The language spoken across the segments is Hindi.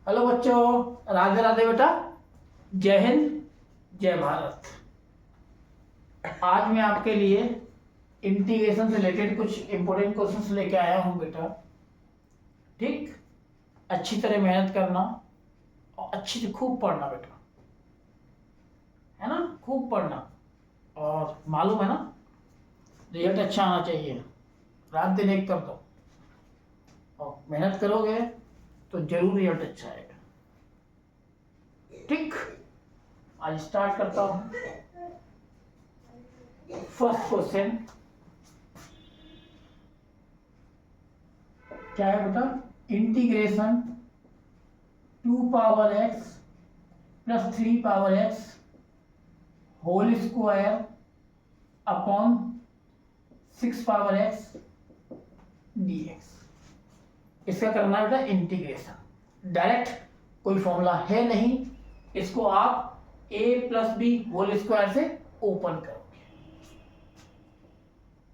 हेलो बच्चों, राधे राधे बेटा। जय हिंद, जय भारत। आज मैं आपके लिए इंटीग्रेशन से रिलेटेड कुछ इंपॉर्टेंट क्वेश्चंस लेके आया हूं बेटा। ठीक, अच्छी तरह मेहनत करना और अच्छी से खूब पढ़ना बेटा, है ना। खूब पढ़ना और मालूम है ना, रिजल्ट अच्छा आना चाहिए। रात दिन एक कर दो और मेहनत करोगे तो जरूर रिजल्ट अच्छा आएगा। ठीक, आज स्टार्ट करता हूं। फर्स्ट क्वेश्चन क्या है बेटा? Integration 2 power x plus 3 power x whole square upon 6 power x dx। इसका करना है बेटा इंटीग्रेशन। डायरेक्ट कोई फॉर्मूला है नहीं, इसको आप a plus b whole square से ओपन करोगे।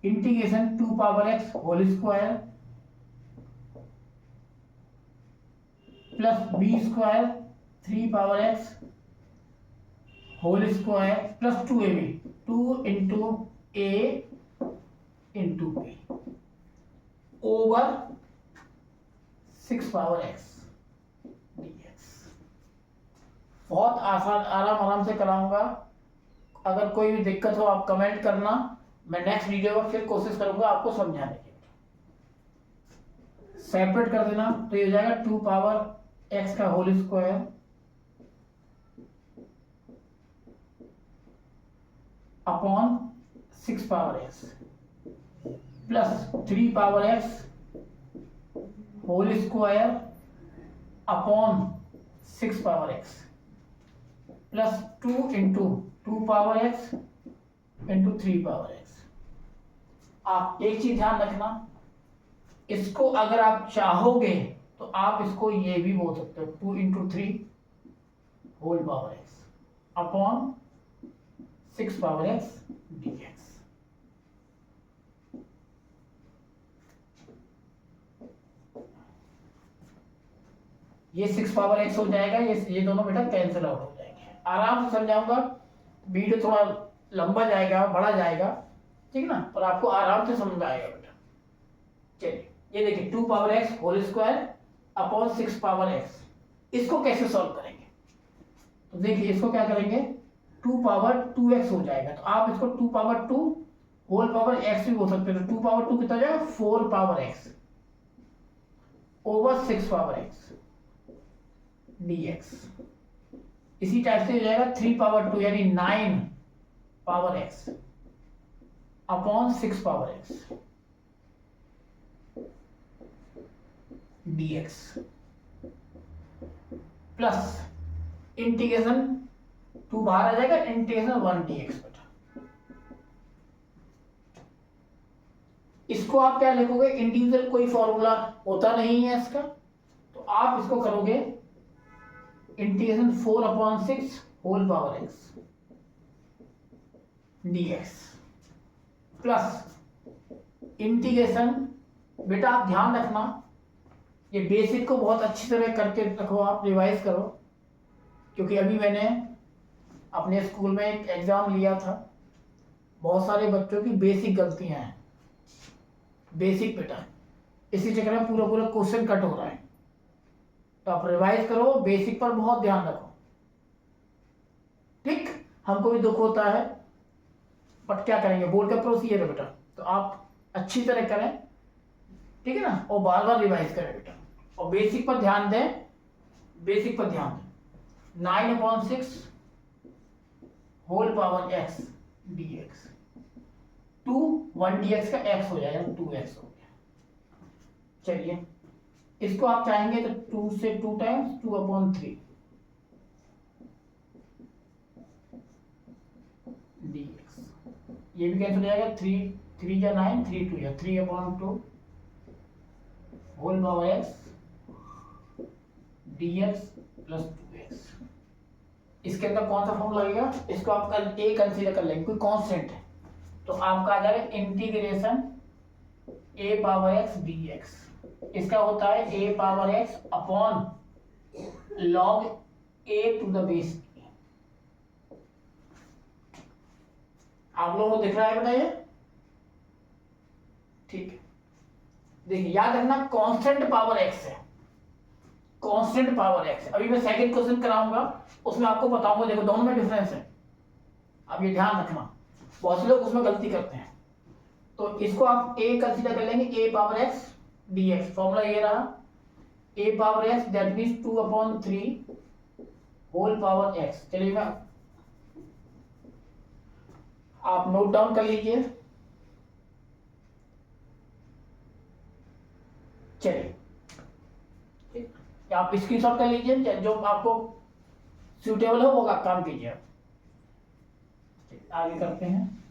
Integration 2 power x whole square plus B square 3 power x whole square plus 2ab 2 into a into b over 6 power x dx। बहुत आसान, आराम से कराऊंगा। अगर कोई भी दिक्कत हो आप कमेंट करना, मैं नेक्स्ट वीडियो में फिर कोशिश करूंगा आपको समझाने की। सेपरेट कर देना तो ये हो जाएगा 2 पावर x का whole square upon 6 power x plus 3 power x whole square upon 6 power x plus 2 into 2 power x into 3 power x। आप एक चीज ध्यान रखना, इसको अगर आप चाहोगे तो आप इसको ये भी बोल सकते हो 2 into 3 whole power x upon 6 power x dx। ये 6 पावर x हो जाएगा, ये दोनों बेटा कैंसिल आउट हो जाएंगे। आराम से समझाऊंगा, वीडियो थोड़ा लंबा जाएगा, बड़ा जाएगा, ठीक ना, पर आपको आराम से समझ में आएगा बेटा। चलिए ये देखिए 2 power x whole square upon 6 power x, इसको कैसे सॉल्व करेंगे? तो देखिए इसको क्या करेंगे, 2 पावर 2x हो जाएगा, तो आप इसको 2 पावर 2 होल पावर x भी बोल सकते हो। 2 पावर 2 कितना हो जाएगा? 4 power x over 6 power x dx। इसी टाइप से हो जाएगा 3 पावर 2 यानी 9 power x upon 6 power x dx plus integration 2 बाहर आ जाएगा, इंटीग्रेशन 1 dx बेटा। इसको आप क्या लिखोगे? इंटीग्रल कोई फॉर्मूला होता नहीं है इसका, तो आप इसको करोगे integration 4 upon 6 whole power x dx plus integration, बेटा आप ध्यान रखना ये बेसिक को बहुत अच्छी तरह करके रखो, आप रिवाइज करो, क्योंकि अभी मैंने अपने स्कूल में एक एग्जाम लिया था, बहुत सारे बच्चों की बेसिक गलतियां हैं। बेसिक बेटा इसी चक्कर में पूरा क्वेश्चन कट हो रहा है, तो आप रिवाइज करो, बेसिक पर बहुत ध्यान रखो। ठीक, हमको भी दुख होता है, बट क्या करेंगे, बोर्ड का प्रोसीजर है बेटा, तो आप अच्छी तरह करें, ठीक है ना, और बार बार रिवाइज करें बेटा, और बेसिक पर ध्यान दें। बेसिक पर ध्यान दें। 9 upon 6 whole power x dx, 2 1 dx का x हो जाएगा, 2x हो गया। चलिए इसको आप चाहेंगे तो 2 से 2 टाइम्स 2 अपॉन 3 dx, ये भी कैंसिल हो जाएगा, 3 या 9 3 2 या 3 upon 2 whole power x dx plus 2x। इसके अंदर कौन सा फॉर्म लगेगा? इसको आप कल ए कंसीडर कर लेंगे, कोई कांस्टेंट है, तो आपका आ जाएगा integration a power x dx। इसका होता है a power x upon log a to the base e। आप लोगों को दिख रहा है बेटा ये? ठीक है, देखिए याद रखना कांस्टेंट पावर x है, कांस्टेंट पावर x। अभी मैं सेकंड क्वेश्चन कराऊंगा, उसमें आपको बताऊंगा, देखो दोनों में डिफरेंस है, अब ये ध्यान रखना, बहुत से लोग उसमें गलती करते हैं। तो इसको आप a कंसीडर कर लेंगे, a power x dx, formula ये रहा, a power x that means 2/3 whole power x। चलिए मैं, आप नोट डाउन कर लीजिए। चलिए आप स्क्रीनशॉट कर लीजिए, जो आपको सूटेबल हो वो काम कीजिए। आगे करते हैं।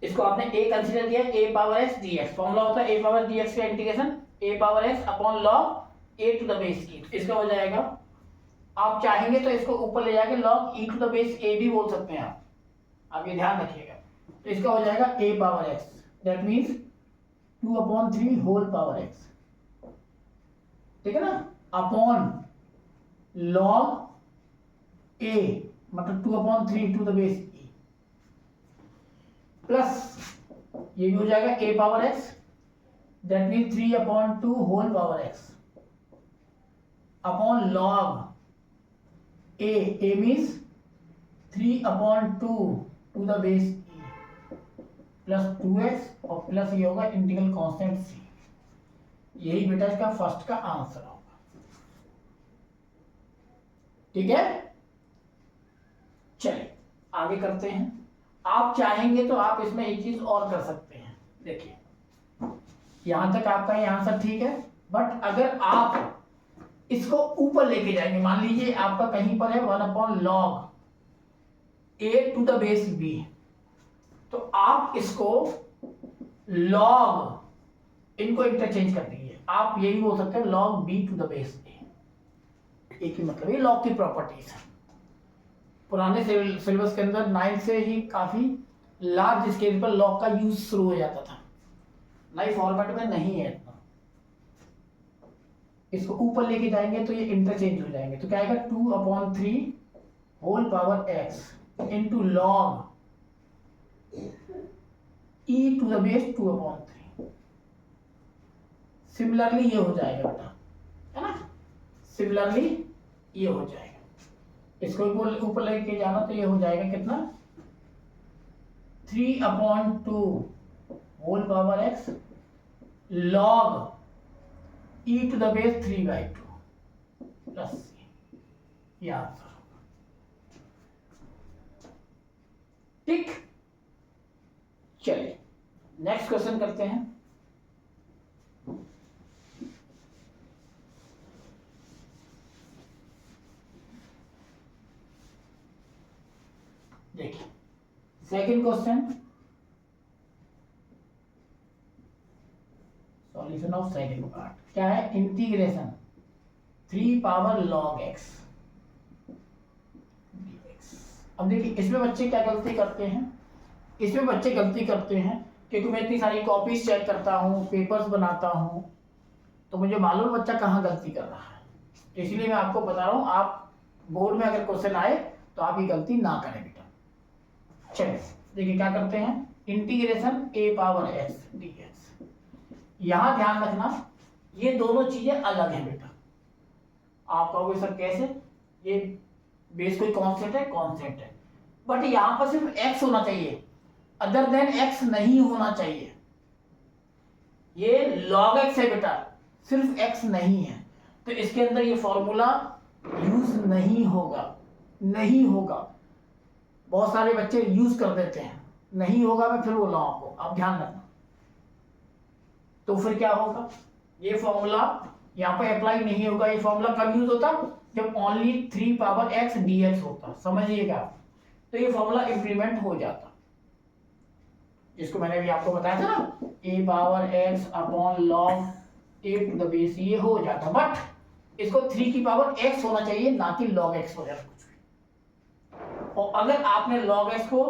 इसको आपने a कंसीडर किया, a power x dx, formula होता है a पावर dx का integration a power x upon log a to the base e। इसका हो जाएगा, आप चाहेंगे तो इसको ऊपर ले जाके log e to the base a भी बोल सकते हैं आप ये ध्यान रखिएगा। तो इसका हो जाएगा a power x that means 2/3 whole power x, ठीक है ना, अपॉन log a मतलब 2/3 to the base e, plus ये भी हो जाएगा a power x that mean 3/2 whole power x upon log a means 3/2 to the base e plus 2x और प्लस ये होगा इंटीग्रल कांस्टेंट c। यही बेटा इसका फर्स्ट का आंसर होगा, ठीक है। चलिए आगे करते हैं। आप चाहेंगे तो आप इसमें एक चीज और कर सकते हैं, देखिए यहां तक आपका ये आंसर ठीक है, बट अगर आप इसको ऊपर लेके जाएंगे, मान लीजिए आपका कहीं पर है 1/log a to the base b, तो आप इसको log, इनको इंटरचेंज कर दीजिए, आप यही बोल सकते हैं log b to the base a। एक ही मतलब, ये log की प्रॉपर्टीज है। पुराने सिलेबस के अंदर 9 से ही काफी लार्ज स्केल पर log का यूज शुरू हो जाता था, नई फॉर्मेट में नहीं है इतना। इसको ऊपर लेके जाएंगे तो ये इंटरचेंज हो जाएंगे, तो क्या आएगा 2/3 whole power x into log e to the base 2/3। Similarly ये हो जाएगा बेटा, है ना, सिमिलरली ये हो जाएगा। इसको ऊपर लेके जाना तो ये हो जाएगा कितना, 3/2 whole power x log e to the base 3/2 plus c, ये आंसर होगा, ठीक। चलिए नेक्स्ट क्वेश्चन करते हैं। देखिए second question, solution of second part क्या है, इंटीग्रेशन 3/log x dx। अब देखिए इसमें बच्चे क्या गलती करते हैं, इसमें बच्चे गलती करते हैं क्योंकि मैं इतनी सारी कॉपीज चेक करता हूँ, पेपर्स बनाता हूँ, तो मुझे मालूम बच्चा कहाँ गलती कर रहा है, तो इसलिए मैं आपको बता रहा हूँ, आप बोर्ड में अगर क्वेश्चन आए तो आप ये गलती ना करें बेटा। चलिए देखिए क्या करते हैं, integration a power x dx। यहां ध्यान रखना ये दोनों चीजें अलग हैं बेटा। आप कहोगे सर कैसे, ये बेस कोई कॉन्सेप्ट है, कॉन्सेप्ट है, बट यहां पर सिर्फ x होना चाहिए, अदर देन x नहीं होना चाहिए। ये log x है बेटा, सिर्फ x नहीं है, तो इसके अंदर ये फॉर्मूला यूज नहीं होगा, नहीं होगा। बहुत सारे बच्चे यूज कर देते हैं, नहीं होगा, मैं फिर बोल रहा हूं आपको, आप ध्यान रखना। तो फिर क्या होगा, ये फॉर्मूला यहाँ पे अप्लाई नहीं होगा। ये फॉर्मूला कब यूज होता, जब ओनली 3/x dx होता, समझिएगा। तो ये फॉर्मूला इंप्लीमेंट हो जाता, जिसको मैंने अभी आपको बताया था ना, a power x upon log a to the base, ये हो जाता, बट इसको 3/x होना चाहिए, ना कि log x हो जाता कुछ भी। और अगर आपने log x को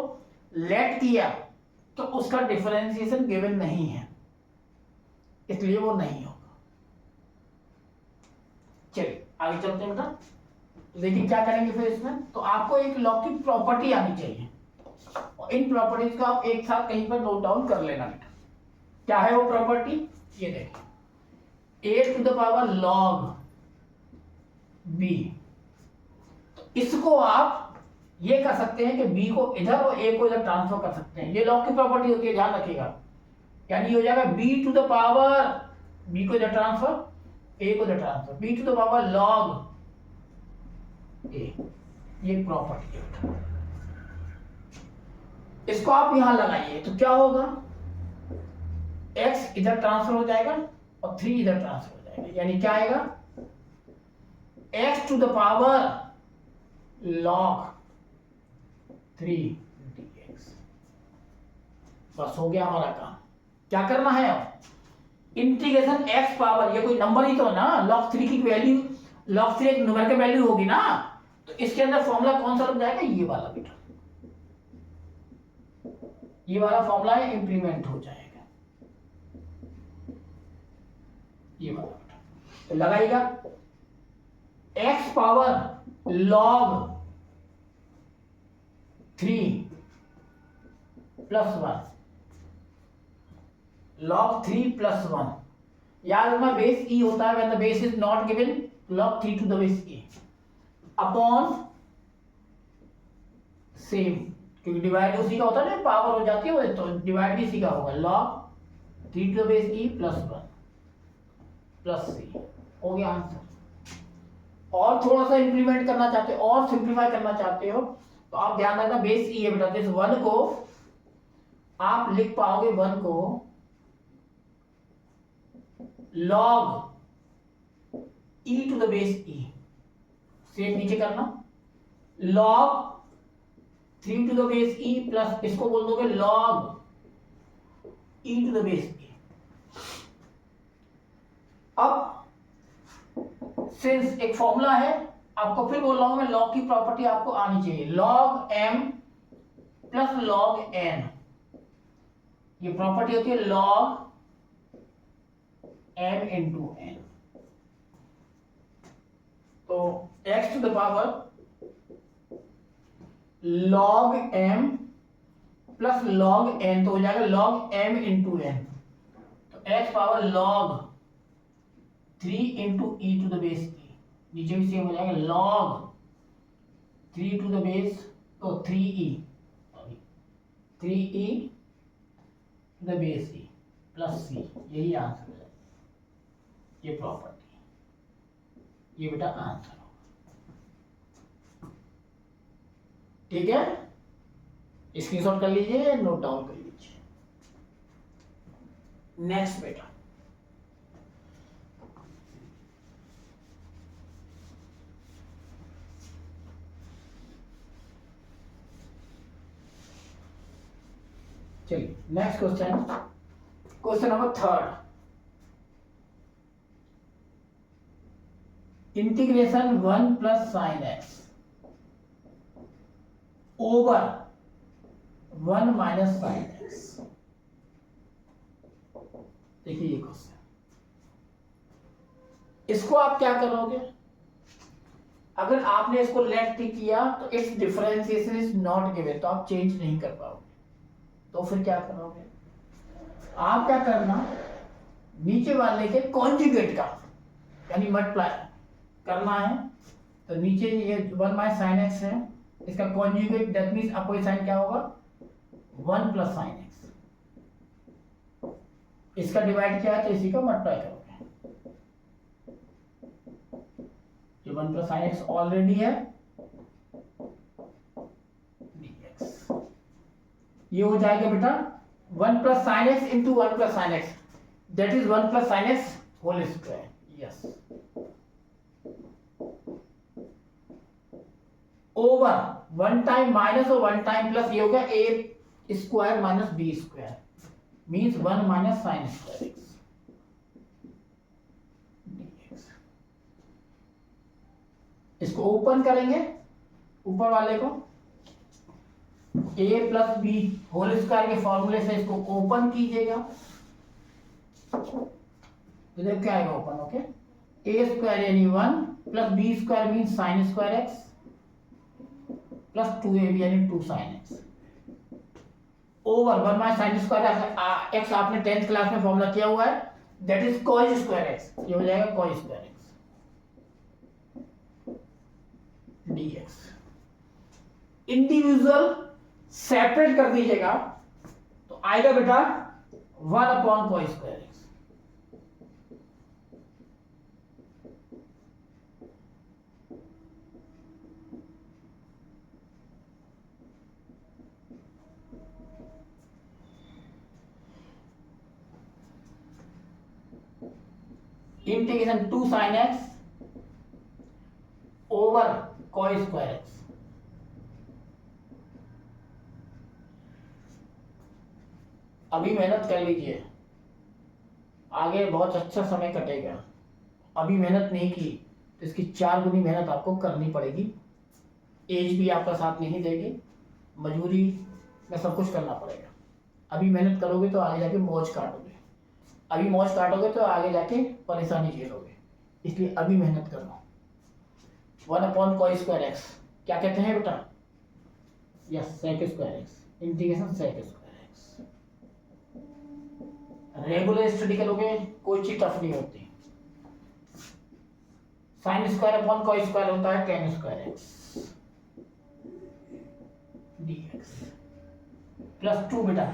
लेट किया तो उसका डिफरेंशिएशन गिवन नहीं है, इसलिए वो नहीं होगा। चलिए आगे चलते हैं बेटा। देखिए क्या करेंगे फिर इसमें, तो आपको एक लॉग की प्रॉपर्टी आनी चाहिए और इन प्रॉपर्टीज को आप एक साथ कहीं पर नोट डाउन कर लेना बेटा। क्या है वो प्रॉपर्टी, ये देखिए, A to the power log B. इसको आप ये कर सकते हैं कि बी को इधर और ए को इधर ट्रांसफर कर सकते हैं, ये लॉग की प्रॉपर्टी होती है, ध्यान रखिएगा। यानी हो जाएगा B to the power, B को इधर ट्रांसफर, ए को इधर transfer, B to the power log A, ये प्रॉपर्टी है। इसको आप यहां लगाइए तो क्या होगा, x इधर ट्रांसफर हो जाएगा और 3 इधर ट्रांसफर हो जाएगा, यानी क्या आएगा, x to the power log 3 dx। बस हो गया हमारा काम। क्या करना है अब, इंटीग्रेशन x पावर, ये कोई नंबर ही तो है ना, लॉग 3 की वैल्यू, लॉग 3 एक न्यूमेरिकल वैल्यू होगी ना, तो इसके अंदर फॉर्मूला कौन सा लग जाएगा, ये वाला बेटा, ये वाला फॉर्मूला इंप्लीमेंट हो जाएगा, ये वाला बेटा। तो लगाइएगा x power log 3 plus 1, log 3 plus 1, याद रखना बेस e होता है when the base is not given, log 3 to the base e upon same, क्योंकि डिवाइड उसी का होता है ना, पावर हो जाती है वो, तो डिवाइड भी इसी का होगा, log 3 to the base e plus 1 plus c, हो गया आंसर। और थोड़ा सा इंप्लीमेंट करना चाहते हो और सिंप्लीफाई करना चाहते हो तो आप ध्यान रखना बेस e है बेटा, तो इस 1 को आप लिख पाओगे 1 को log e to the base e, same नीचे करना, log 3 to the base e plus इसको बोल दोगे log e to the base e। अब सिंस एक फॉर्मूला है, आपको फिर बोल रहा हूं मैं, log की प्रॉपर्टी आपको आनी चाहिए, log m plus log n, ये प्रॉपर्टी होती है log m into n। तो x to the power log m plus log n, तो हो जाएगा log m into n, तो x power log 3 into e to the base e, नीचे भी सेम हो जाएगा log 3 to the base, तो 3e to the base e plus c, यही आंसर है, ये प्रॉपर्टी, ये बेटा आंसर होगा। ठीक है, स्क्रीनशॉट कर लीजिए, नोट डाउन कर लीजिए। नेक्स्ट बेटा, चलिए next question, question number 3, integration 1 plus sine x over 1 minus sine x. देखिए ये क्वेश्चन, इसको आप क्या करोगे, अगर आपने इसको लेट टिक किया तो it's differentiation is not given, तो आप चेंज नहीं कर पाओगे, तो फिर क्या करोगे, आप क्या करना, नीचे वाले के कॉन्जुगेट का यानी मल्टीप्लाई करना है, तो नीचे ये 1 माइनस साइन एक्स है, इसका conjugate that means opposite sign क्या होगा, 1 प्लस साइन एक्स, इसका डिवाइड किया है तो इसी का मल्टीप्लाई करोगे, ये 1 प्लस साइन एक्स ऑलरेडी है dx, ये हो जाएगा बेटा 1 plus sine x into 1 plus sine x, that is 1 plus sine x whole square, yes, over 1 time minus और 1 टाइम प्लस, ये हो गया a square minus b square, means 1 minus sine square x dx। इसको ओपन करेंगे ऊपर वाले को, ए प्लस बी होल स्क्वायर के फॉर्मूले से इसको ओपन कीजिएगा तो देखो क्या आएगा ओपन। ओके, ए स्क्वायर यानी 1 plus B square mean sine square x plus 2ab यानी 2 sine x over 1 minus sine square x आपने 10th क्लास में फॉर्मूला किया हुआ है, that is cos square x. ये हो जाएगा cos square x dx। Individual separate कर दीजिएगा तो आएगा बेटा 1 upon cos square x. Integration 2 sine x over cos square x. अभी मेहनत कर लीजिए, आगे बहुत अच्छा समय कटेगा। अभी मेहनत नहीं की तो इसकी 4 गुनी मेहनत आपको करनी पड़ेगी। एज भी आपका साथ नहीं देगी, मजबूरी में सब कुछ करना पड़ेगा। अभी मेहनत करोगे तो आगे जाके मौज काटोगे, अभी मौज काटोगे तो आगे जाके परेशानी झेलोगे, इसलिए अभी मेहनत कर लो। 1 अपॉन कॉस स्क्वायर एक्स क्या कहते हैं बेटा? Yes, sec square x. Integration sec square x. Regular study करोगे कोई चीज टफ नहीं होती। Sine square upon cos square होता है tan square x dx plus 2 बेटा।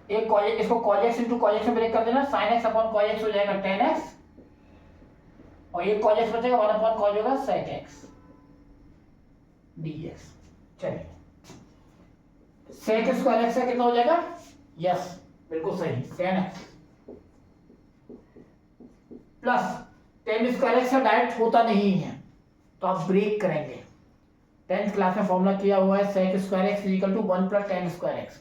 एक कॉस, इसको cos x into cos x में ब्रेक कर देना, sine x upon cos x हो जाएगा 10x और ये कॉस एक्स बचेगा 1 अपॉन कॉस होगा सेक एक्स dx। चलिए सेक स्क्वायर एक्स का कितना हो जाएगा? यस बिल्कुल सही 10x प्लस 10 स्क्वायर एक्स का डायरेक्ट होता नहीं है तो आप ब्रेक करेंगे। 10th क्लास में फॉर्मूला किया हुआ है sec square X is equal to 1 plus 10 square X.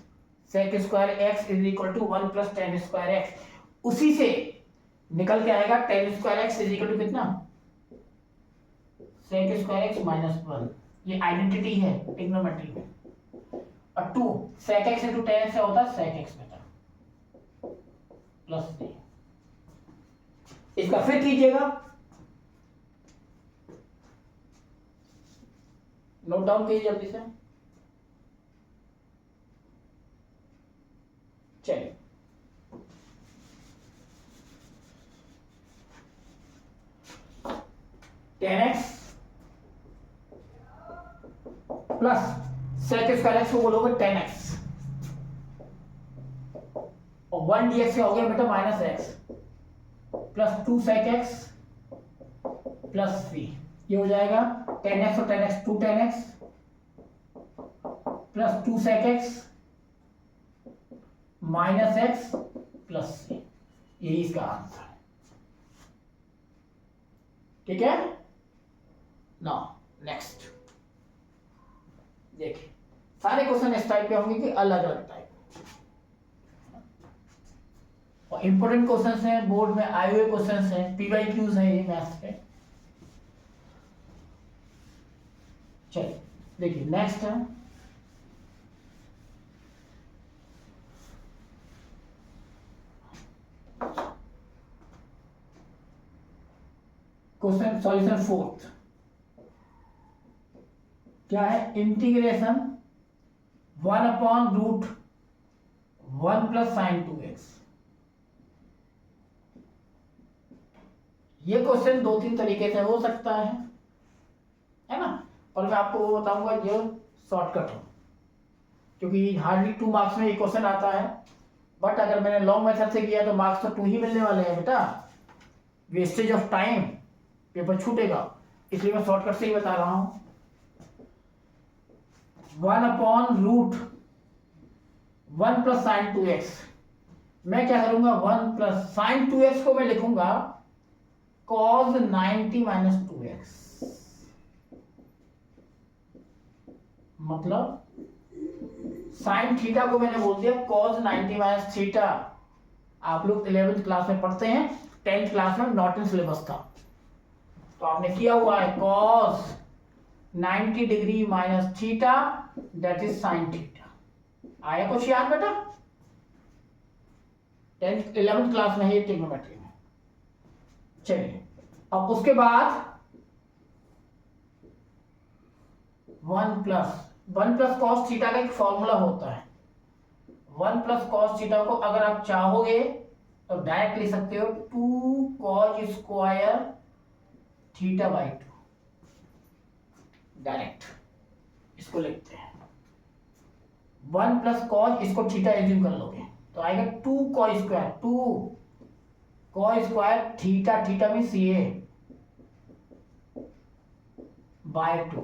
Sec square X is equal to 1 plus 10 square X. उसी से निकल के आएगा 10 square X is equal to कितना? Sec square X minus 1। ये आइडेंटिटी है ट्रिग्नोमेट्री में। और 2 सेक एक्स इंटू 10 से होता है सेक एक्स बेटा प्लस 3। इसका फिर कीजिएगा, नोट डाउन कीजिए जल्दी से। चलिए tan x plus sec square x को बोलोगे 10x और 1 dx का हो गया बेटा minus x plus 2 sec x plus 3। ये हो जाएगा 10x और 10x 2 10x प्लस 2 sec x minus x plus 3। यही इसका आंसर है। ठीक है ना? नेक्स्ट देखिए, सारे क्वेश्चन इस टाइप के होंगे कि अलग अलग टाइप और इंपॉर्टेंट क्वेश्चंस हैं, बोर्ड में आए हुए क्वेश्चंस हैं, पीवाईक्यूज हैं ये मैथ्स पे। चलिए देखिए नेक्स्ट है क्वेश्चन सॉल्यूशन 4th। क्या है? Integration 1 upon root 1 plus sine 2x। ये क्वेश्चन 2-3 तरीके से हो सकता है ना? और मैं आपको वो बताऊंगा जो शॉर्टकट हो, क्योंकि हार्डली 2 मार्क्स में ये क्वेश्चन आता है। बट अगर मैंने लॉन्ग मेथड से किया तो मार्क्स तो 2 ही मिलने वाले हैं बेटा। वेस्टेज ऑफ टाइम, पेपर छूटेगा, इसलिए मैं शॉर्टकट से ही बता रहा हूं। 1 upon root 1 plus sine 2x। मैं क्या करूंगा? 1 प्लस साइन 2x को मैं लिखूंगा cos 90 माइनस 2x। मतलब साइन थीटा को मैंने बोल दिया cos 90 माइनस थीटा। आप लोग 11th क्लास में पढ़ते हैं, 10th क्लास में नॉर्टन सिलेबस था तो आपने किया हुआ है cos 90 degree minus theta that is sine theta. आया कुछ याद बेटा? 10th 11th क्लास में है ट्रिग्नोमेट्री में। चलिए अब उसके बाद 1 प्लस कॉस थीटा का एक फॉर्मूला होता है। 1 प्लस कॉस थीटा को अगर आप चाहोगे तो डायरेक्ट लिख सकते हो 2 cos square theta by 2, direct इसको लिखते हैं। 1 प्लस कॉस, इसको थीटा एज्यूम कर लोगे तो आएगा 2 cos square, 2 cos square theta, theta means ये बाय 2।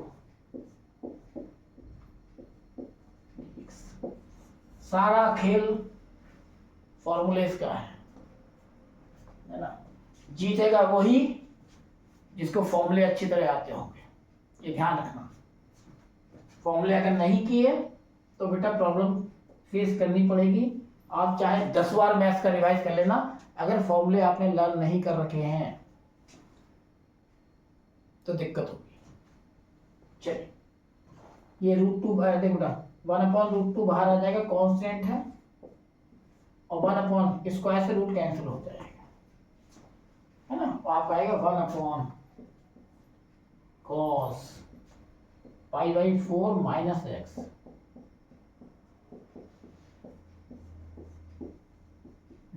सारा खेल फॉर्मूले का है ना। जीतेगा वही जिसको फॉर्मूले अच्छी तरह आते होंगे, ये ध्यान रखना। फॉर्मूले अगर नहीं किए तो बेटा प्रॉब्लम फेस करनी पड़ेगी। आप चाहे 10 बार मैथ्स का रिवाइज कर लेना, अगर फॉर्मूले आपने लर्न नहीं कर रखे हैं तो दिक्कत होगी। चलिए ये √2 देखो बेटा 1/√2 बाहर आ जाएगा, कांस्टेंट है, और 1 स्क्वायर से रूट कैंसिल हो जाएगा, है ना। तो आपका आएगा 1 cos π/4 minus X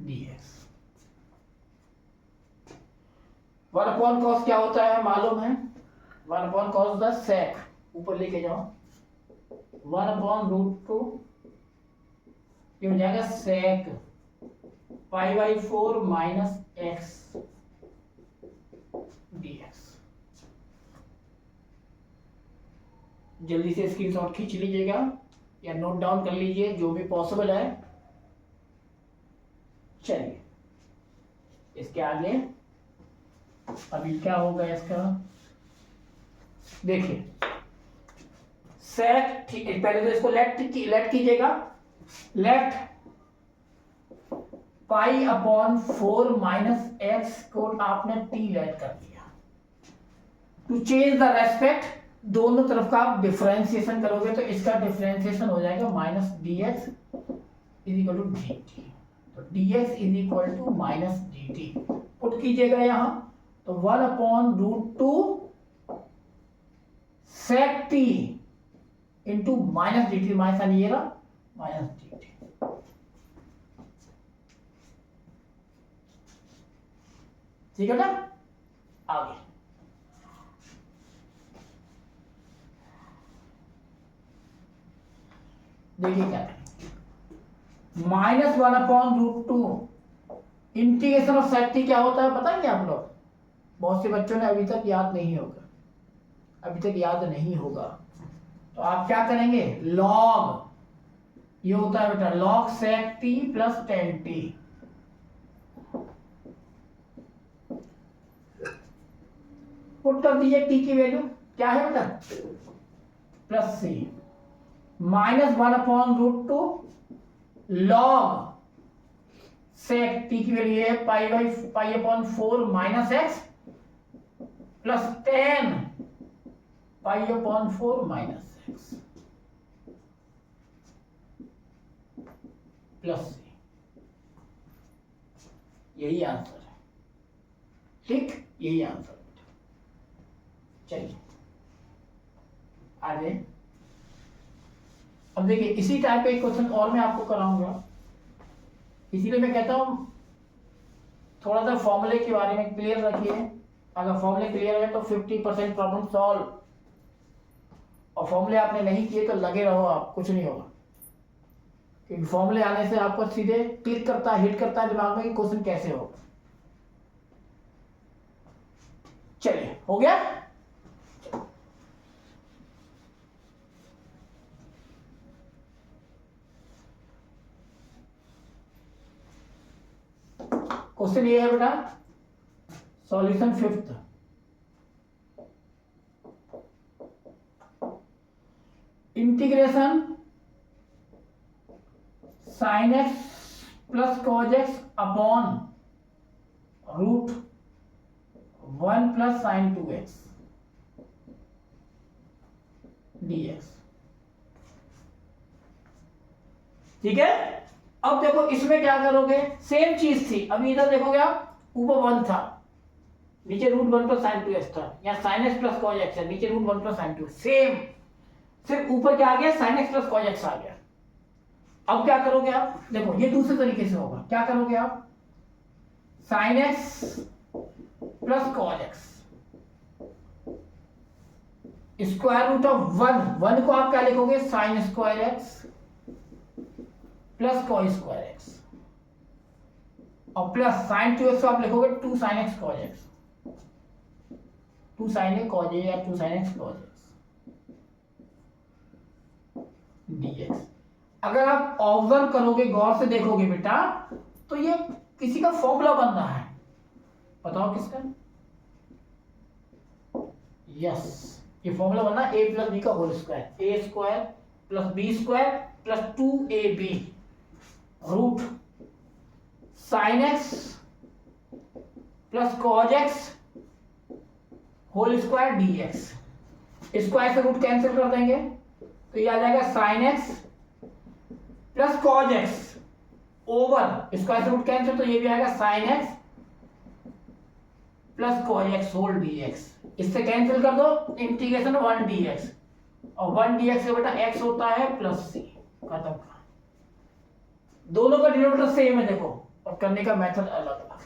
dx। 1 cos क्या होता है मालूम है? 1 cos द sec, ऊपर लेके जाओ, 1/√2 ये हो जाएगा sec π/4 माइनस एक्स dx। जल्दी से स्क्रीनशॉट खींच लीजिएगा या नोट डाउन कर लीजिए, जो भी पॉसिबल है। चलिए इसके आगे अभी क्या होगा इसका देखिए। सेक, पहले तो इसको लेट कीजिएगा, लेट π/4 माइनस एक्स को आपने टी लेट कर दिया। टू चेंज द रेस्पेक्ट, दोनों तरफ का आप डिफरेंशिएशन करोगे तो इसका डिफरेंशिएशन हो जाएगा minus dx is equal to dt। तो dx is equal to minus dt put कीजिएगा यहां, तो 1/√2 sec t into minus dt, minus आइएगा माइनस dt। ठीक है ना। आगे देखिए क्या है, -1/√2 इंटीग्रेशन ऑफ सेक टी क्या होता है बताएंगे आप लोग? बहुत से बच्चों ने अभी तक याद नहीं होगा, तो आप क्या करेंगे, लॉग, ये होता है बेटा log sec T plus ten T. Put कर दीजिए टी की वैल्यू क्या है बेटा, plus C, -1/√2 log sec T की वैल्यू है π/4 minus x plus 10 π/4 minus x plus C. यही आंसर है, ठीक, यही आंसर। चलिए आगे। अब देखिए इसी टाइप का एक क्वेश्चन और मैं आपको कराऊंगा, इसीलिए मैं कहता हूं थोड़ा सा फॉर्मूले के बारे में क्लियर रखिए। अगर फॉर्मूले क्लियर है तो 50% प्रॉब्लम सॉल्व, और फॉर्मूले आपने नहीं किए तो लगे रहो आप, कुछ नहीं होगा, क्योंकि फॉर्मूले आने से आपको सीधे क्लिक करता है, हिट करता है दिमाग में कि क्वेश्चन कैसे होगा। चलिए हो गया। क्वेश्चन ये है बेटा, solution 5th, integration sine x plus cos x upon √1 plus sine 2x dx। ठीक है। अब देखो इसमें क्या करोगे, सेम चीज थी, अभी इधर देखोगे आप, ऊपर 1 था, नीचे √1 प्लस साइन 2x था, यहाँ sine x plus cos x है, नीचे √1 प्लस साइन 2, सेम, सिर्फ ऊपर क्या आ गया, sine x plus cos X आ गया। अब क्या करोगे आप, देखो ये दूसरे तरीके से होगा, क्या करोगे आप, sine x plus cos X square root of 1 को आप क्या लिखोगे, sine square x plus cos square X, और प्लस साइन 2x को आप लिखोगे 2 sine x cos X, 2 sine A cos A या 2 sine x cos X dx। अगर आप ऑब्जर्व करोगे, गौर से देखोगे बेटा, तो ये किसी का फॉर्मूला बन रहा है, बताओ किसका, यस, ये फॉर्मूला बन रहा है a प्लस बी का whole square, A square plus B square plus 2ab root sine x plus cos x whole square dx। Square से रूट कैंसिल कर देंगे तो ये आ जाएगा sine x plus cos x over square से रूट कैंसिल, तो ये भी आएगा sine x plus cos x whole dx। इससे कैंसिल कर दो, इंटीग्रेशन 1 dx, और 1 dx से बेटा x होता है प्लस c, खत्म। दोनों का डिनोमिनेटर सेम है देखो, और करने का मेथड अलग अलग है,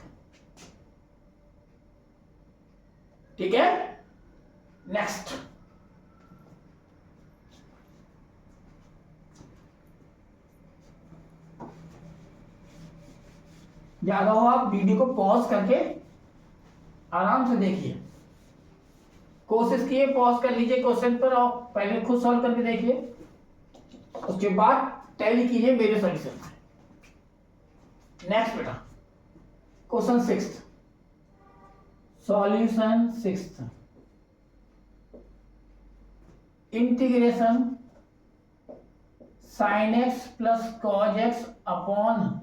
ठीक है। नेक्स्ट, ज्यादा हो आप वीडियो को पॉज करके आराम से देखिए, कोशिश किए पॉज कर लीजिए क्वेश्चन पर, और पहले खुद सॉल्व करके देखिए, उसके बाद टैली कीजिए मेरे सॉल्यूशन। नेक्स्ट बेटा, question 6, solution 6, integration sine x plus cos x upon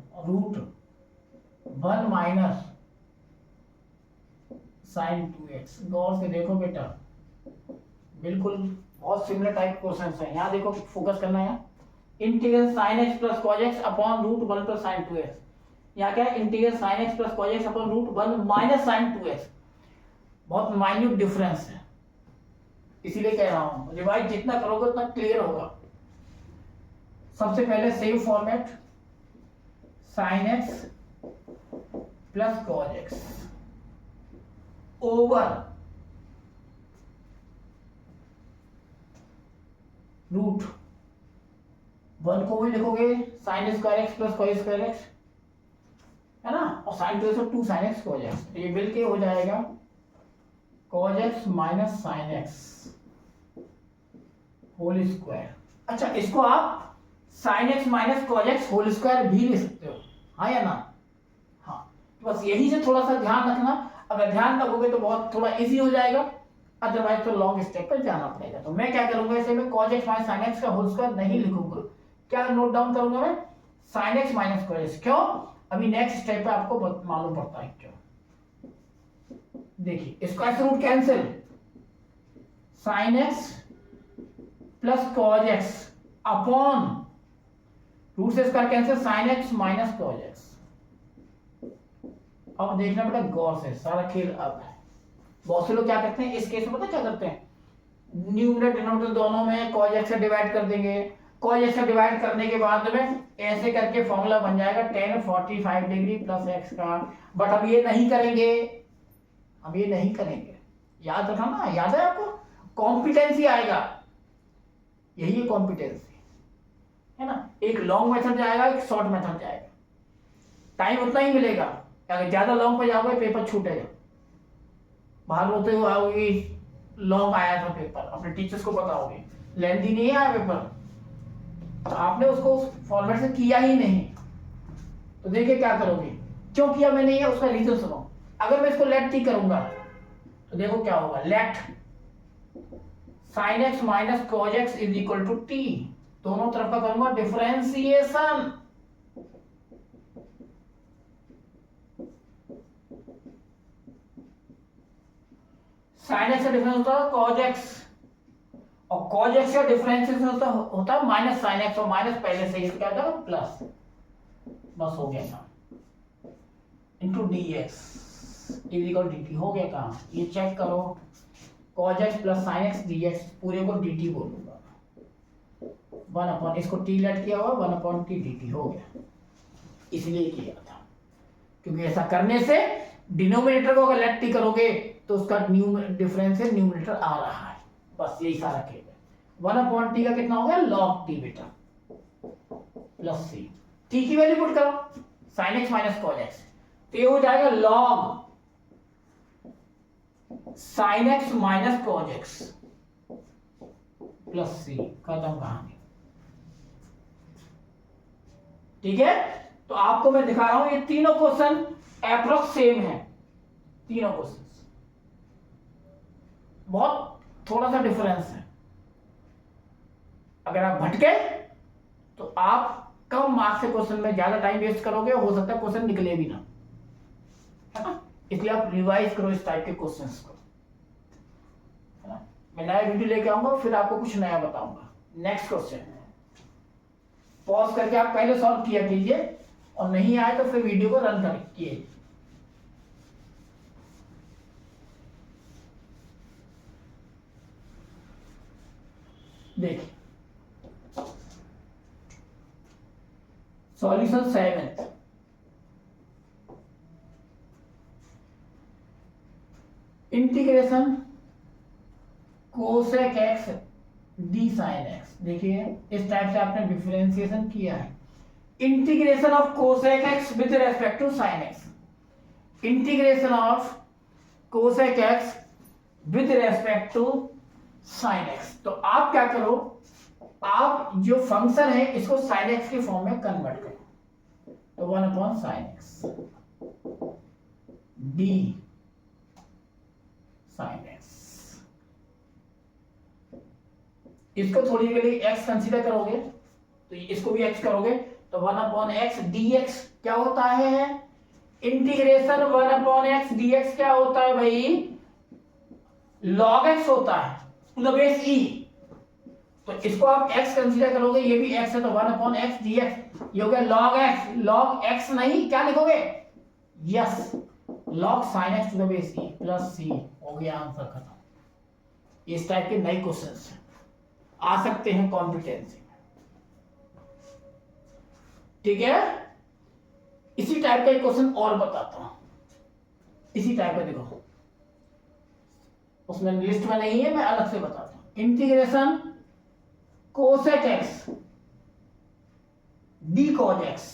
√1 minus sine 2x। गौर से देखो बेटा, बिल्कुल बहुत सिमिलर टाइप क्वेश्चन है, यहाँ देखो फोकस करना है, integral sine x plus cos x upon √1 plus sine 2x, यहाँ क्या है, integral sine x plus cos x upon √1 minus sine 2x, बहुत माइन्यूट डिफरेंस है, इसीलिए कह रहा हूं, रिवाइज जितना करोगे उतना क्लियर होगा। सबसे पहले same format, sine x plus cos x over √1 को भी लिखोगे sine square x plus cos square x, है ना, और sine 2 sine x cos x, ये मिलके हो जाएगा cos x minus sine x whole square. अच्छा, इसको आप sine x minus cos x whole square भी ले सकते हो, हाँ या ना, हाँ, तो बस यही से थोड़ा सा ध्यान रखना, अगर ध्यान रखोगे तो बहुत थोड़ा इजी हो जाएगा, अदरवाइज तो लॉन्ग स्टेप पर जाना पड़ेगा। तो मैं क्या करूंगा, इसे मैं cos x minus sin x का होल स्क्वायर नहीं लिखूंगा, क्या नोट डाउन करूंगा मैं, sin x minus cos x। क्यों, अभी नेक्स्ट स्टेप पे आपको मालूम पड़ता है क्यों। देखिए स्क्वायर से root cancel, sin x plus cos x upon root से square cancel, sin x minus cos x। अब देखना बेटा गौर से, सारा खेल अब है। बहुत से लोग क्या करते हैं इस केस में, पता क्या करते हैं, न्यूमरेटर डिनोमिनेटर दोनों में cos x से डिवाइड कर देंगे, cos x से डिवाइड करने के बाद में ऐसे करके फॉर्मूला बन जाएगा tan 45 डिग्री प्लस x का। बट अब ये नहीं करेंगे, अब ये नहीं करेंगे, याद रखना ना, याद है आपको, कॉम्पिटेंसी आएगा, यही है कॉम्पिटेंसी, है ना। एक लॉन्ग मेथड जाएगा, एक शॉर्ट मेथड जाएगा, टाइम उतना ही मिलेगा, अगर ज्यादा लॉन्ग पे जाओगे पेपर छूटेगा, बाहर होते हुए आओगे लॉन्ग आया था पेपर, अपने टीचर्स को बताओगे लेंथी नहीं आया पेपर, तो आपने उसको फॉर्मेट से किया ही नहीं, तो देखिए क्या करोगे, क्यों किया मैंने ये, उसका रीजन सुनो। अगर मैं इसको लेट टी करूंगा तो देखो क्या होगा, let sine x minus cos x is equal to t, दोनों तरफ का करूंगा डिफरेंशिएशन, साइन एक्स का डिफरेंस होता है cos x, और cos x का डिफरेंशियल होता है माइनस साइन एक्स, और माइनस पहले से ही क्या था प्लस, बस हो गया काम, into D x is equal D T, हो गया काम। ये चेक करो, cos x plus sine x D x पूरे को डी टी बोलूंगा, 1 इसको टी लेट किया हुआ 1 टी डी टी हो गया, इसलिए किया था क्योंकि ऐसा करने से डिनोमिनेटर को अगर लेट टी करोगे तो उसका डिफरेंशियल न्यूमरेटर आ रहा है, बस यही सारा खेल है। 1 टी का कितना हो गया लॉग टी बेटा प्लस सी, टी की वैल्यू पुट करो sine x minus cos X, तो ये हो जाएगा log sine x minus cos X plus C, खत्म कहानी। ठीक है, तो आपको मैं दिखा रहा हूं ये तीनों क्वेश्चन एप्रोक्स सेम है, तीनों क्वेश्चन बहुत थोड़ा सा डिफरेंस है। अगर आप भटके तो आप कम मार्क्स से क्वेश्चन में ज्यादा टाइम वेस्ट करोगे, हो सकता है क्वेश्चन निकले भी ना, है ना, इसलिए आप रिवाइज करो इस टाइप के क्वेश्चंस को, है ना। मैं नया वीडियो लेके आऊंगा, फिर आपको कुछ नया बताऊंगा। नेक्स्ट क्वेश्चन पॉज करके आप पहले सॉल्व किया कीजिए, और नहीं आए तो फिर वीडियो को रन करिए। देखिए solution 7, integration cosec x d sine x. देखिए इस टाइप से आपने डिफरेंशिएशन किया है, integration of cosec x with respect to sine x, integration of cosec x with respect to sine x. तो आप क्या करो, आप जो फंक्शन है इसको साइन एक्स के फॉर्म में कन्वर्ट करो, तो 1 sine x d sine x, इसको थोड़ी देर के लिए x कंसीडर करोगे तो इसको भी x करोगे, तो 1/x dx क्या होता है, इंटीग्रेशन 1/x dx क्या होता है भाई, log x होता है टू द बेस e, तो इसको आप x कंसीडर करोगे, ये भी x है, तो 1/x dx ये हो गया log x नहीं क्या लिखोगे, yes log sin x to the base e plus c, हो गया आंसर खत्म। इस टाइप के नए क्वेश्चंस आ सकते हैं कॉम्पिटेंसी में, ठीक है। इसी टाइप का एक क्वेश्चन और बताता हूं, इसी टाइप का देखो, उसमें लिस्ट में नहीं है, मैं अलग से बताता हूं। Integration cosec x d cos x,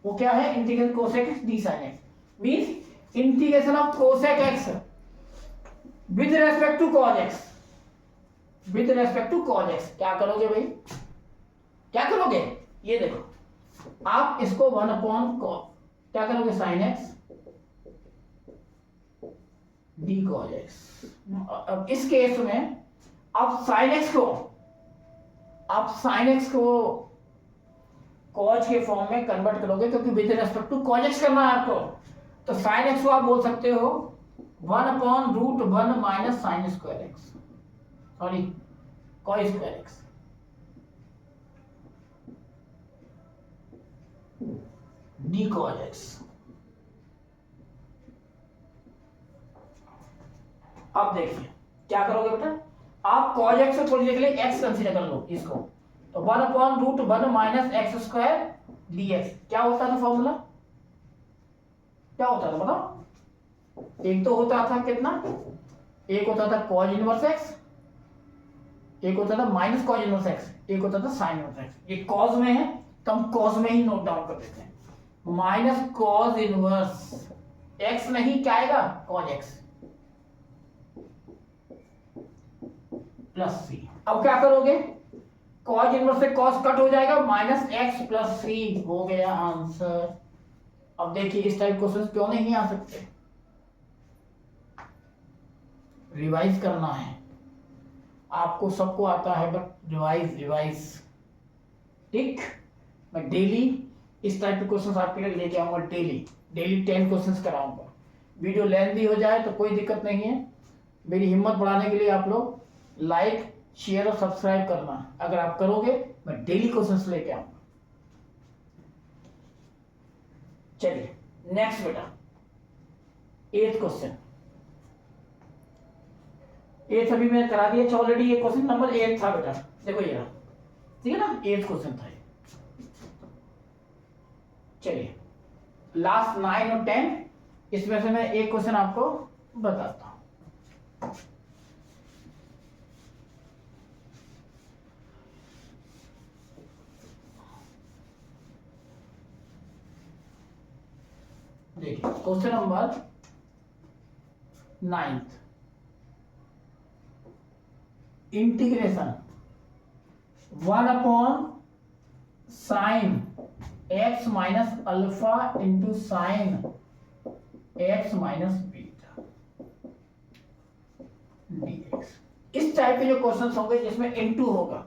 वो क्या है, integration cosec x d sine x, means integration of cosec x with respect to cos x, with respect to cos x. क्या करोगे भाई, क्या करोगे, ये देखो आप इसको 1/cos क्या करोगे, sine x d cos x. अब इस केस में आप साइन एक्स को कॉस के फॉर्म में कन्वर्ट करोगे, क्योंकि with respect to cos x करना है आपको, तो साइन एक्स को आप बोल सकते हो 1/√1 minus sine square x, sorry cos square x, d cos x. अब देखिए क्या करोगे बेटा, आप कॉस एक्स को थोड़ी देर के लिए एक्स कंसीडर कर लो इसको, तो 1/√1 minus x square D x, क्या होता था फॉर्मूला, क्या होता था बताओ, एक तो होता था कितना, एक होता था कॉस इनवर्स एक्स, एक होता था माइनस कॉस इनवर्स एक्स, एक होता था साइन इनवर्स एक्स। ये कॉस में है तो हम कॉस में ही नोट डाउन कर देते हैं, माइनस कॉस इनवर्स एक्स नहीं क्या आएगा, कॉस एक्स प्लस सी। अब क्या करोगे, कॉस इनवर्स से कॉस कट हो जाएगा, माइनस एक्स प्लस सी, हो गया आंसर। अब देखिए इस टाइप क्वेश्चन क्यों नहीं आ सकते, रिवाइज करना है आपको, सबको आता है बट रिवाइज ठीक। मैं डेली इस टाइप के क्वेश्चंस आपके लिए लेके आऊंगा, डेली 10 क्वेश्चंस कराऊंगा। वीडियो लेंथी हो जाए तो कोई दिक्कत नहीं है, मेरी हिम्मत बढ़ाने के लिए आप लोग लाइक शेयर और सब्सक्राइब करना। अगर आप करोगे मैं डेली क्वेश्चंस लेके आऊंगा। चलिए नेक्स्ट बेटा, 8th क्वेश्चन। 8th अभी मैंने करा दिया ऑलरेडी, ये क्वेश्चन नंबर 8 था बेटा, देखो ये रहा, ठीक है ना, 8th क्वेश्चन था ये। चलिए लास्ट 9 और 10 इसमें से मैं एक क्वेश्चन आपको बताता हूं। देखिए question number 9th, integration 1 upon sine x minus alpha into sine x minus beta dx. इस टाइप के जो क्वेश्चंस होंगे जिसमें इनटू होगा,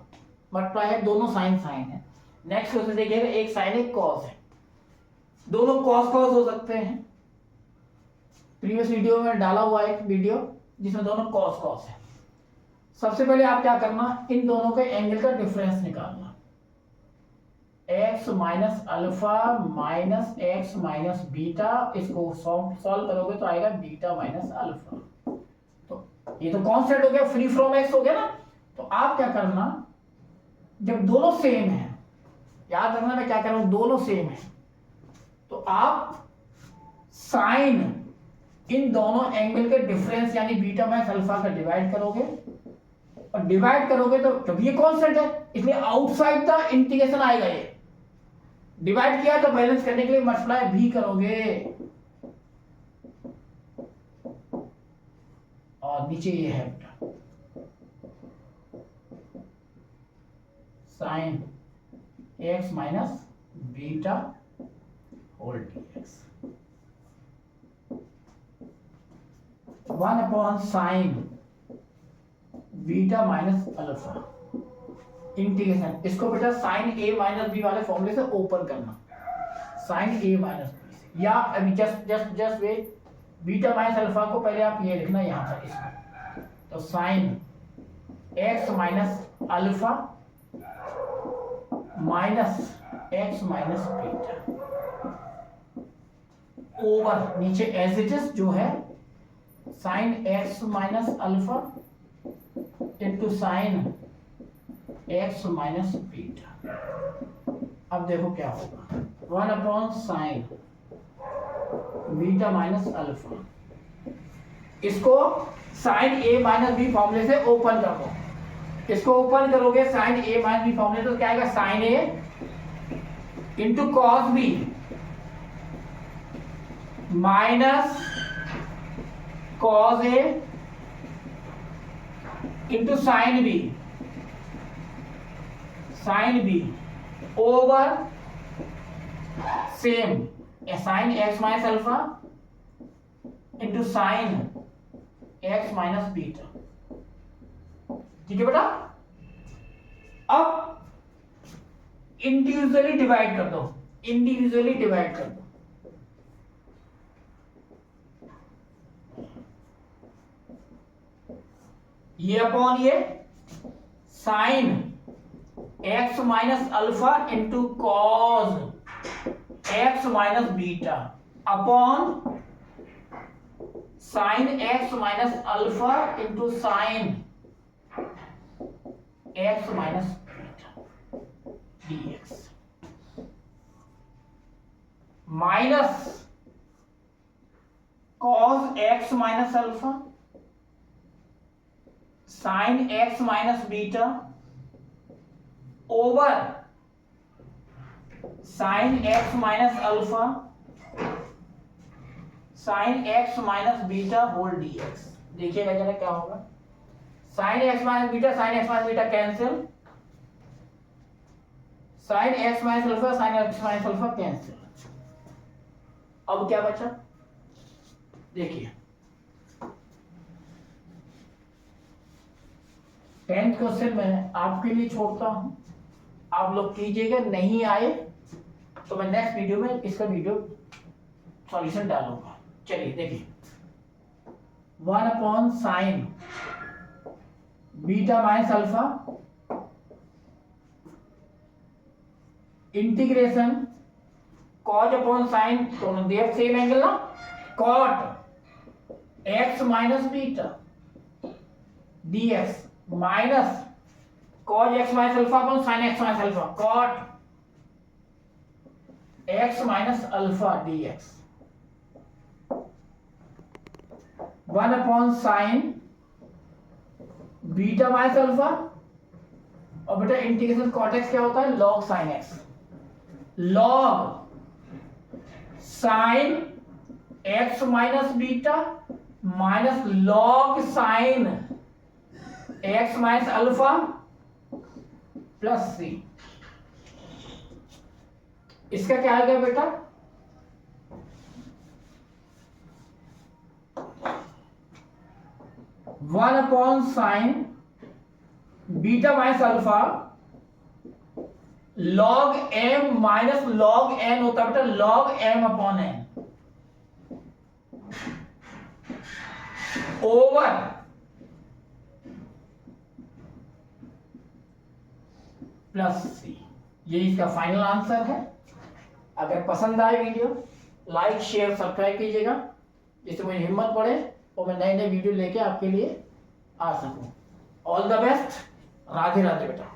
मल्टीप्लाई है, दोनों साइन साइन है। नेक्स्ट क्वेश्चन देखिएगा, एक साइन एक कॉस है, दोनों कॉस कॉस हो सकते हैं। प्रीवियस वीडियो में डाला हुआ एक वीडियो जिसमें दोनों कॉस कॉस है। सबसे पहले आप क्या करना, इन दोनों के एंगल का डिफरेंस निकालना। x minus alpha minus x minus beta, इसको सॉल्व करोगे तो आएगा बीटा माइनस अल्फा। तो ये तो कांस्टेंट हो गया, फ्री फ्रॉम x हो गया ना। तो आप क्या करना, जब दोनों सेम है, याद रखना मैं क्या कर रहा हूं, दोनों सेम है, तो आप साइन इन दोनों एंगल के डिफरेंस यानी बीटा माइनस अल्फा का डिवाइड करोगे, और डिवाइड करोगे तो जब ये कांस्टेंट है इसलिए आउटसाइड द इंटीग्रेशन आएगा। ये डिवाइड किया तो बैलेंस करने के लिए मल्टीप्लाई भी करोगे, और नीचे ये है sine x minus beta whole dx 1 upon sine beta minus alpha integration. इसको बेटा साइन ए माइनस बी वाले फॉर्मूले से ओपन करना, साइन ए माइनस बी, या अभी जस्ट वे बीटा माइनस अल्फा को पहले आप ये लिखना यहां पर इसमें, तो sine x minus alpha minus x minus beta over नीचे एज इट इज जो है sine x minus alpha into sine x minus beta. अब देखो क्या होगा, 1 upon sine beta minus alpha, इसको साइन ए माइनस बी फॉर्मूले से ओपन कर दो। इसको ओपन करोगे साइन ए माइनस बी फॉर्मूले तो क्या आएगा, sine A into cos B minus cos A into sine B, sine B over same sine x minus alpha into sine x minus beta. ठीक है बेटा, अब इंडिविजुअली डिवाइड कर दो, इंडिविजुअली डिवाइड कर दो। ये अपॉन ये sine x minus alpha into cos x minus beta upon sine x minus alpha into sine x minus beta dx minus cos x minus alpha sine x minus beta over sine x minus alpha sine x minus beta whole dx. देखिएगा जरा क्या होगा, sine x minus beta cancel, sine x minus alpha sine x minus alpha cancel. अब क्या बचा, देखिए 10th क्वेश्चन में आपके लिए छोड़ता हूं, आप लोग कीजिएगा, नहीं आए तो मैं नेक्स्ट वीडियो में इसका वीडियो सॉल्यूशन डालूंगा। चलिए देखिए 1 upon sine beta minus alpha integration cos upon sine, दोनों दे सेम एंगल ना, cot X minus beta dx minus cos x minus alpha upon sine x minus alpha, cot X minus alpha dx 1 upon sine beta minus alpha, और बेटा इंटीग्रेशन कॉट एक्स क्या होता है, log sine X, log sine x minus beta minus log sine x minus alpha plus C. इसका क्या आ गया बेटा, one upon sine beta minus alpha log M minus log N होता है बेटा, log M upon N over plus C. ये इसका फाइनल आंसर है। अगर पसंद आए वीडियो लाइक शेयर सब्सक्राइब कीजिएगा, जिससे मुझे हिम्मत बढ़े और मैं नए नए वीडियो लेके आपके लिए आ सकूं। All the best, Radhe Radhe बेटा।